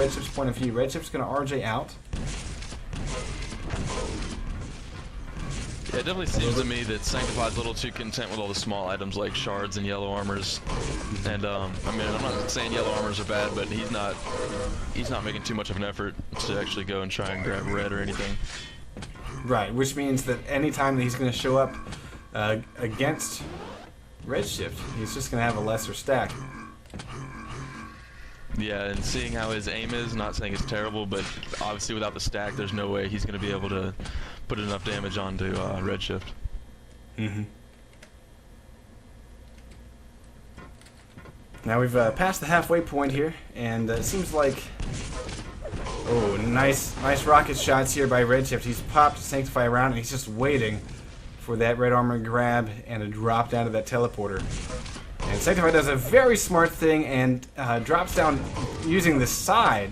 Redshift's point of view. Redshift's going to RJ out. Yeah, it definitely seems to me that Sanctified's a little too content with all the small items like shards and yellow armors. And I mean, I'm not saying yellow armors are bad, but he's not making too much of an effort to actually go and try and grab red or anything. Right, which means that anytime that he's going to show up against Redshift, he's just going to have a lesser stack. Yeah, and seeing how his aim is, not saying it's terrible, but obviously without the stack, there's no way he's going to be able to put enough damage onto Redshift. Mm-hmm. Now we've passed the halfway point here, and it seems like... Oh, nice rocket shots here by Redshift. He's popped Sanctify around, and he's just waiting for that red armor grab and a drop down to that teleporter. And Sanctify does a very smart thing and drops down using the side.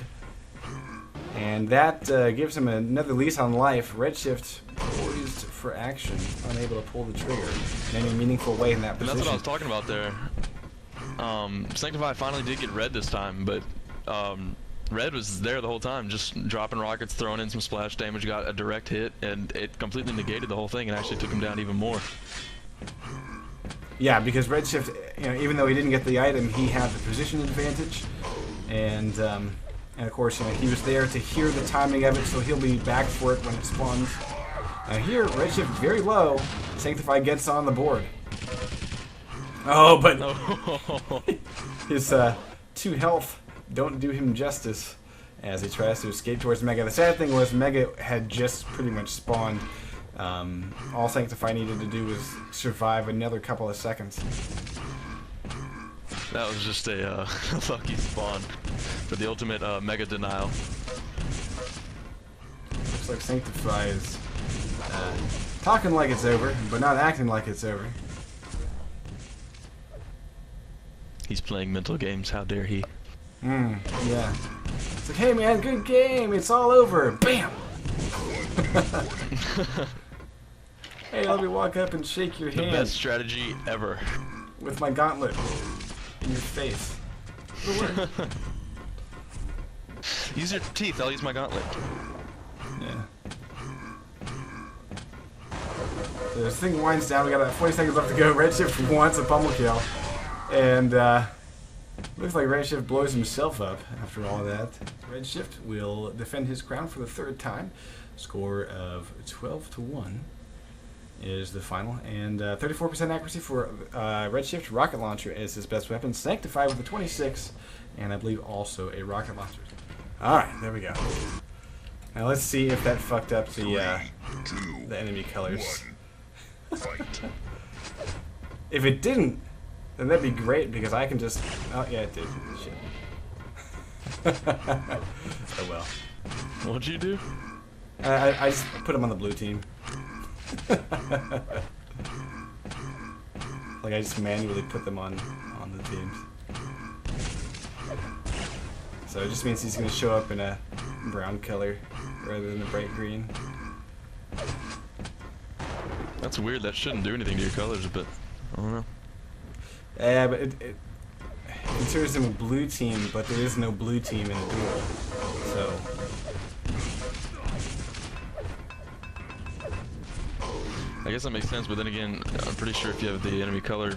And that gives him another lease on life. Redshift poised for action, unable to pull the trigger in any meaningful way in that position. And that's what I was talking about there. Sanctify finally did get red this time, but red was there the whole time, just dropping rockets, throwing in some splash damage, got a direct hit, and it completely negated the whole thing and actually took him down even more. Yeah, because Redshift, you know, even though he didn't get the item, he had the position advantage, and of course, you know, he was there to hear the timing of it, so he'll be back for it when it spawns. Now here, Redshift very low. Sanctify gets on the board. Oh, but his 2 health don't do him justice as he tries to escape towards Mega. The sad thing was Mega had just pretty much spawned. All Sanctify needed to do was survive another couple of seconds. That was just a lucky spawn for the ultimate Mega denial. Looks like Sanctify is talking like it's over, but not acting like it's over. He's playing mental games, how dare he? Yeah. It's like, hey man, good game, it's all over. Bam! Hey, let me walk up and shake your hand. The best strategy ever. With my gauntlet in your face. Use your teeth, I'll use my gauntlet. Yeah. So this thing winds down, we got about 40 seconds left to go. Redshift wants a pummel kill. And looks like Redshift blows himself up after all that. Redshift will defend his crown for the 3rd time. Score of 12-1 is the final. And 34% accuracy for Redshift. Rocket Launcher is his best weapon. Sanctify with a 26. And I believe also a rocket launcher. Alright, there we go. Now let's see if that fucked up the enemy colors. If it didn't, then that'd be great because I can just... Oh, yeah, it did. Shit. Oh well. What'd you do? I just put him on the blue team. Like I just manually put them on the teams. So it just means he's going to show up in a brown color rather than a bright green. That's weird, that shouldn't do anything to your colors, but I don't know. Yeah, but it considers him a blue team, but there is no blue team in the duel. So... I guess that makes sense, but then again, I'm pretty sure if you have the enemy color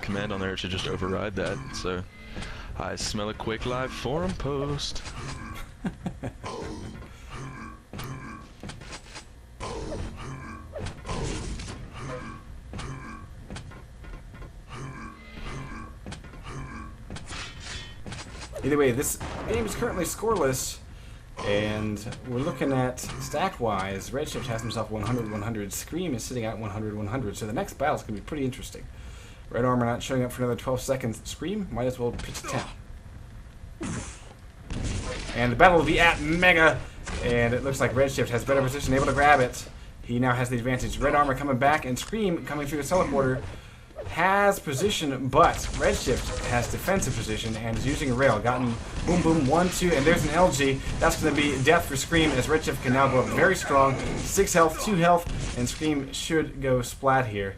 command on there, it should just override that. So, I smell a quick live forum post. Either way, this game is currently scoreless. And we're looking at stack-wise, Redshift has himself 100-100. Scream is sitting at 100-100. So the next battle is going to be pretty interesting. Red Armor not showing up for another 12 seconds. Scream might as well pitch a 10. And the battle will be at Mega. And it looks like Redshift has better position, able to grab it. He now has the advantage. Red Armor coming back, and Scream coming through the teleporter has position, but Redshift has defensive position and is using a rail. Gotten boom, boom, 1, 2, and there's an LG. That's going to be death for Scream as Redshift can now go up very strong. 6 health, 2 health, and Scream should go splat here.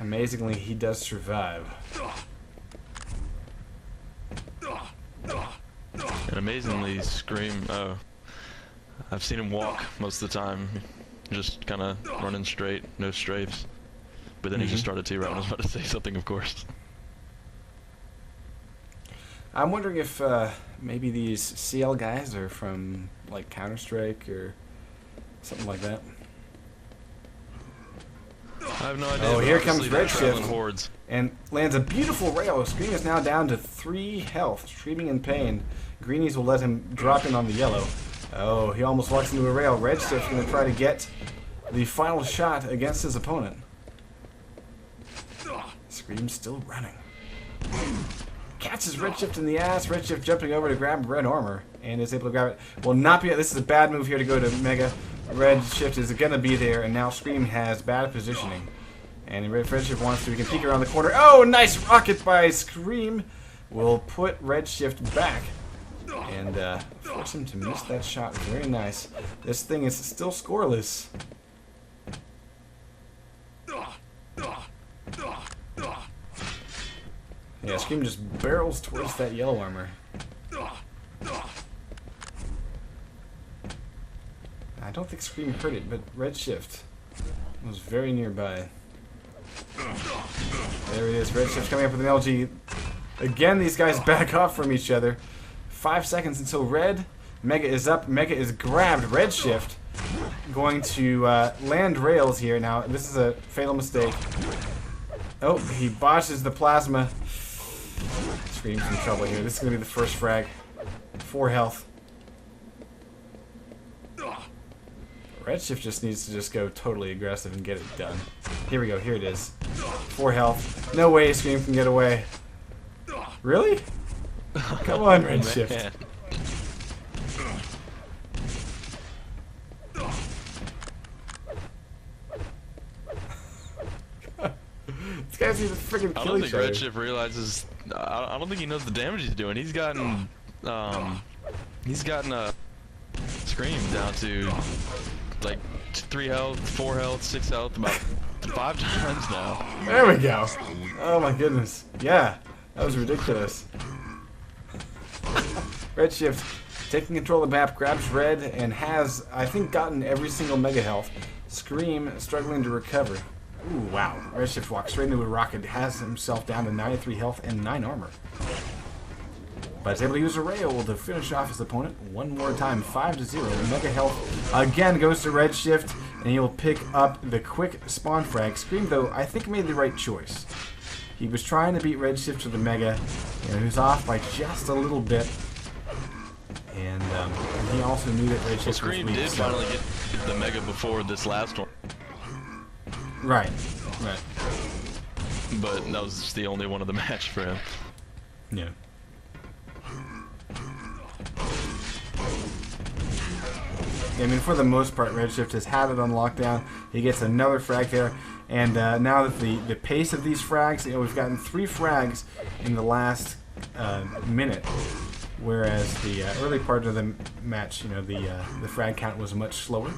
Amazingly, he does survive. amazingly, Scream. Oh, I've seen him walk most of the time, just kind of running straight, no strafes. But then he just started T-right. I was about to say something, of course. I'm wondering if maybe these CL guys are from like Counter-Strike or something like that. I have no idea. Oh, but here obviously comes they're traveling Redshift. hordes. And lands a beautiful rail. Scream is now down to 3 health, screaming in pain. Greenies will let him drop in on the yellow. Oh, he almost walks into a rail. Redshift's going to try to get the final shot against his opponent. Scream's still running. Catches Redshift in the ass. Redshift jumping over to grab red armor and is able to grab it. Will not be. This is a bad move here to go to Mega. Redshift is going to be there, and now Scream has bad positioning. And if Redshift wants to, he can peek around the corner. Oh, nice rocket by Scream. Will put Redshift back and force him to miss that shot. Very nice. This thing is still scoreless. Yeah, Scream just barrels towards that yellow armor. I don't think Scream heard it, but Redshift was very nearby. There it is. Redshift coming up with an LG. Again, these guys back off from each other. 5 seconds until red. Mega is up. Mega is grabbed. Redshift going to land rails here. Now, this is a fatal mistake. Oh, he botches the plasma. Scream's in trouble here. This is going to be the first frag. 4 health. Redshift just needs to just go totally aggressive and get it done. Here we go. Here it is. 4 health. No way Scream can get away. Really? Come on, Redshift. Man. These guys need to freaking I kill don't each think other. Redshift realizes. I don't think he knows the damage he's doing. He's gotten a Scream down to like 3 health, 4 health, 6 health, about 5 times now. There we go. Oh my goodness. Yeah, that was ridiculous. Redshift taking control of the map, grabs red, and has, I think, gotten every single mega health. Scream struggling to recover. Ooh, wow. Redshift walks straight into a rocket, has himself down to 93 health and 9 armor. But is able to use a rail to finish off his opponent one more time. 5-0. Mega health again goes to Redshift, and he'll pick up the quick spawn frag. Scream, though, I think made the right choice. He was trying to beat Redshift with the Mega. You know, he was off by just a little bit. And he also knew that Redshift was Scream weak. did So. finally get the Mega before this last one, Right, right. but that was just the only one of the match for him. Yeah. I mean, for the most part, Redshift has had it on lockdown. He gets another frag there, and now that the pace of these frags, you know, we've gotten 3 frags in the last minute, whereas the early part of the match, you know, the frag count was much slower.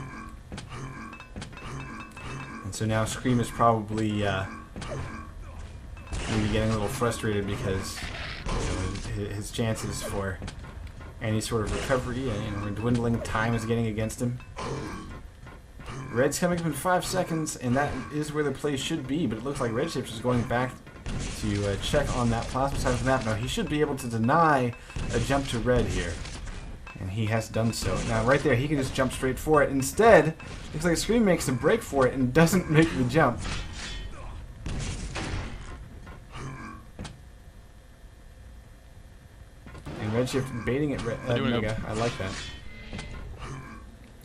And so now Scream is probably maybe getting a little frustrated because you know, his chances for any sort of recovery, you know, dwindling time is getting against him. Red's coming up in 5 seconds, and that is where the play should be, but it looks like Redshift is going back to check on that plasma side of the map. Now, he should be able to deny a jump to red here, and he has done so. Now, right there, he can just jump straight for it. Instead, looks like Scream makes a break for it and doesn't make the jump. And Redshift baiting it Mega. I like that.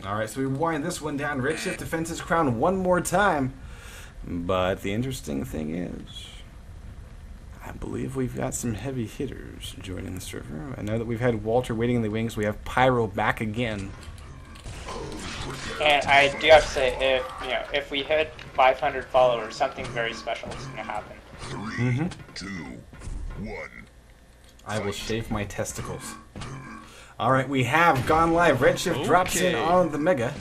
Alright, so we wind this one down. Redshift defends his crown one more time. But the interesting thing is, I believe we've got some heavy hitters joining the server. I know that we've had Walter waiting in the wings. We have Pyro back again. And I do have to say, if we hit 500 followers, something very special is going to happen. 3, 2, 1. I will shave my testicles. Alright, we have gone live. Redshift drops in on the Mega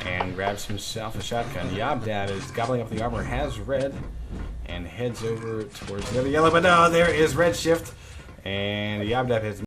and grabs himself a shotgun. Yabdab is gobbling up the armor, has red, and heads over towards the other yellow. But no, there is Redshift, and Yabdab has